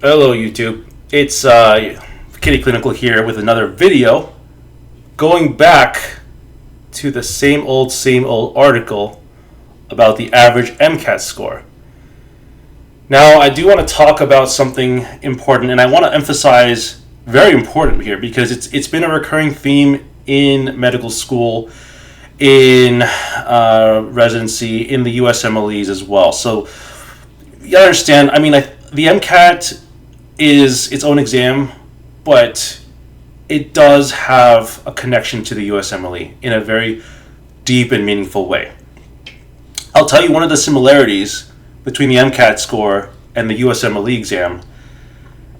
Hello YouTube, it's Kitty Clinical here with another video going back to the same old article about the average MCAT score. Now I do want to talk about something important, and I want to emphasize very important here because it's been a recurring theme in medical school, in residency, in the USMLEs as well. So you understand, the MCAT is its own exam, but it does have a connection to the USMLE in a very deep and meaningful way. I'll tell you one of the similarities between the MCAT score and the USMLE exam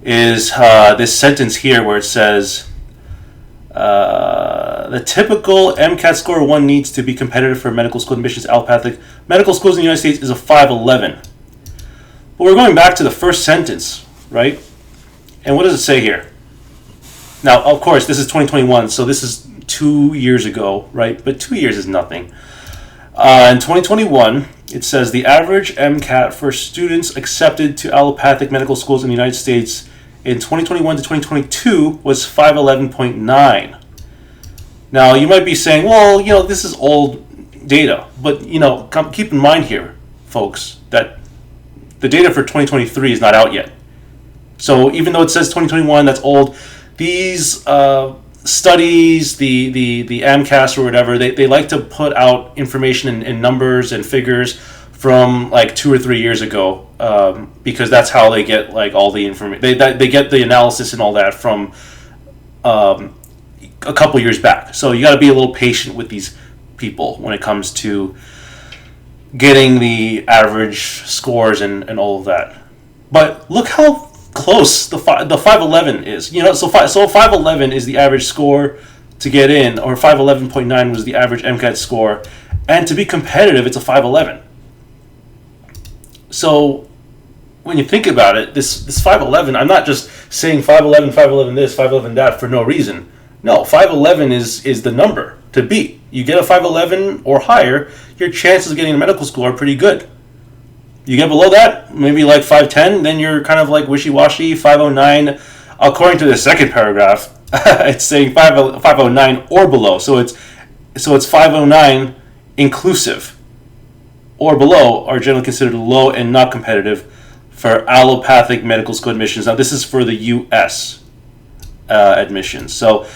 is this sentence here where it says, the typical MCAT score one needs to be competitive for medical school admissions allopathic medical schools in the United States is a 511. But we're going back to the first sentence, right? And what does it say here? Now, of course, this is 2021, so this is 2 years ago, right? But 2 years is nothing. In 2021, it says the average MCAT for students accepted to allopathic medical schools in the United States in 2021 to 2022 was 511.9. Now, you might be saying, well, this is old data. But, keep in mind here, folks, that the data for 2023 is not out yet. So even though it says 2021, that's old. These studies, the AMCAS or whatever, they like to put out information in numbers and figures from like 2 or 3 years ago, because that's how they get like all the information. They get the analysis and all that from a couple years back. So you got to be a little patient with these people when it comes to getting the average scores and all of that. But look how close the 511 is. So 511 is the average score to get in, or 511.9 was the average MCAT score, and to be competitive, it's a 511. So when you think about it, this 511, I'm not just saying 511 this, 511 that for no reason. No, 511 is the number to beat. You get a 511 or higher, your chances of getting a medical school are pretty good. You get below that, maybe like 510, then you're kind of like wishy-washy. 509, according to the second paragraph, it's saying 509 or below. So it's 509 inclusive or below are generally considered low and not competitive for allopathic medical school admissions. Now this is for the U.S. Admissions. So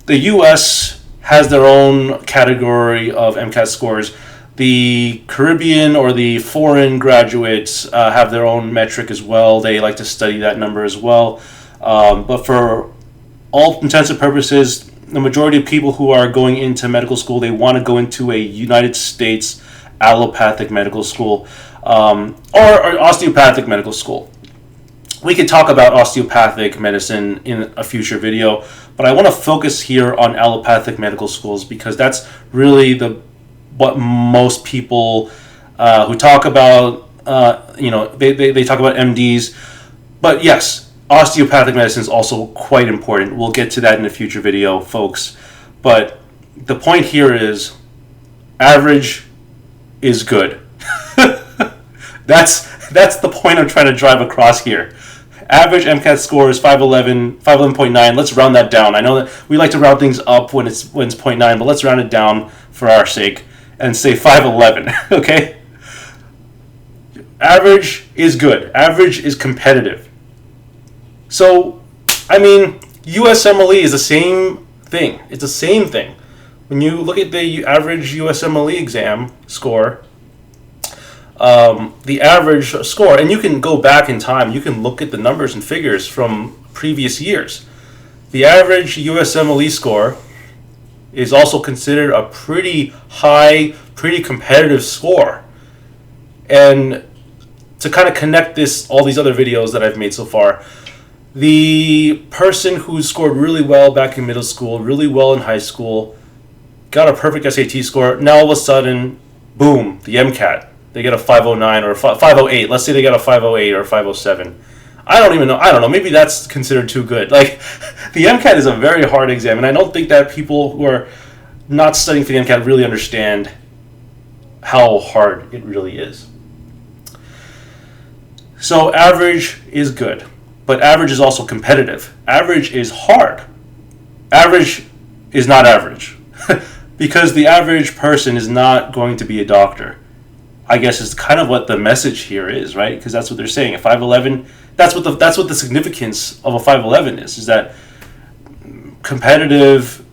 the U.S. has their own category of MCAT scores. The Caribbean or the foreign graduates have their own metric as well. They like to study that number as well. But for all intents and purposes, the majority of people who are going into medical school, they want to go into a United States allopathic medical school or osteopathic medical school. We could talk about osteopathic medicine in a future video, but I want to focus here on allopathic medical schools because that's really what most people who talk about, they talk about MDs. But yes, osteopathic medicine is also quite important. We'll get to that in a future video, folks. But the point here is average is good. That's the point I'm trying to drive across here. Average MCAT score is 511.9. Let's round that down. I know that we like to round things up when it's 0.9, but let's round it down for our sake and say 511, okay? Average is good. Average is competitive. So, USMLE is the same thing. It's the same thing. When you look at the average USMLE exam score, the average score, and you can go back in time, you can look at the numbers and figures from previous years. The average USMLE score is also considered a pretty high, pretty competitive score. And to kind of connect all these other videos that I've made so far, the person who scored really well back in middle school, really well in high school, got a perfect SAT score, now all of a sudden, boom, the MCAT. They get a 509 or 508. Let's say they got a 508 or 507. I don't even know. I don't know. Maybe that's considered too good. Like, the MCAT is a very hard exam, and I don't think that people who are not studying for the MCAT really understand how hard it really is. So average is good. but average is also competitive. Average is hard. Average is not average. Because the average person is not going to be a doctor. I guess is kind of what the message here is, right? Because that's what they're saying. A 511, that's what the significance of a 511 is that competitive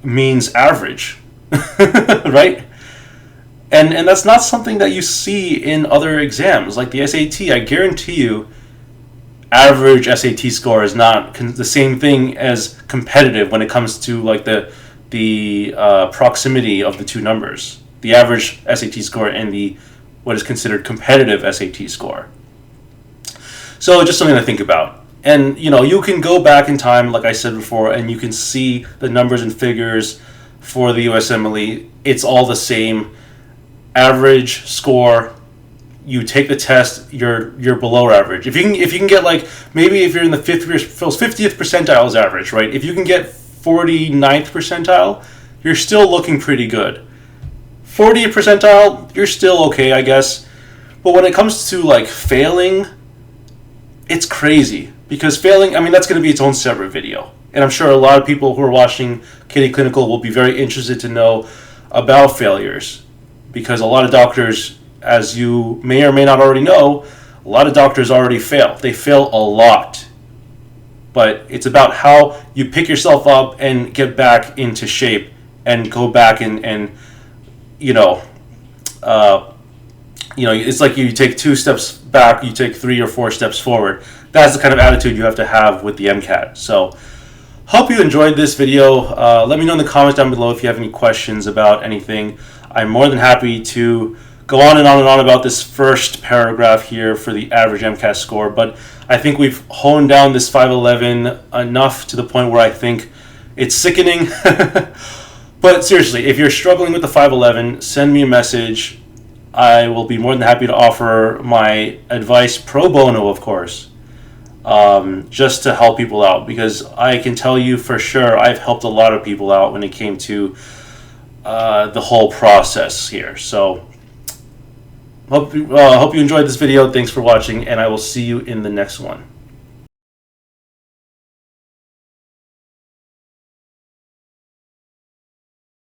means average, right? And that's not something that you see in other exams like the SAT. I guarantee you, average SAT score is not the same thing as competitive when it comes to like the proximity of the two numbers, the average SAT score and the what is considered competitive SAT score. So just something to think about. And you can go back in time, like I said before, and you can see the numbers and figures for the USMLE. It's all the same. Average score. You take the test, you're below average. If you can get like, maybe if you're in the 50th percentile is average, right? If you can get 49th percentile, you're still looking pretty good. 40th percentile, you're still okay, I guess. But when it comes to like failing, it's crazy. Because failing, I mean, that's going to be its own separate video. And I'm sure a lot of people who are watching Kitty Clinical will be very interested to know about failures. Because a lot of doctors, as you may or may not already know, a lot of doctors already fail. They fail a lot. But it's about how you pick yourself up and get back into shape and go back and it's like you take 2 steps back, you take 3 or 4 steps forward. That's the kind of attitude you have to have with the MCAT. So, hope you enjoyed this video. Let me know in the comments down below if you have any questions about anything. I'm more than happy to go on and on and on about this first paragraph here for the average MCAT score, but I think we've honed down this 511 enough to the point where I think it's sickening. But seriously, if you're struggling with the 511, send me a message. I will be more than happy to offer my advice pro bono, of course, just to help people out, because I can tell you for sure I've helped a lot of people out when it came to the whole process here. So hope you enjoyed this video. Thanks for watching, and I will see you in the next one.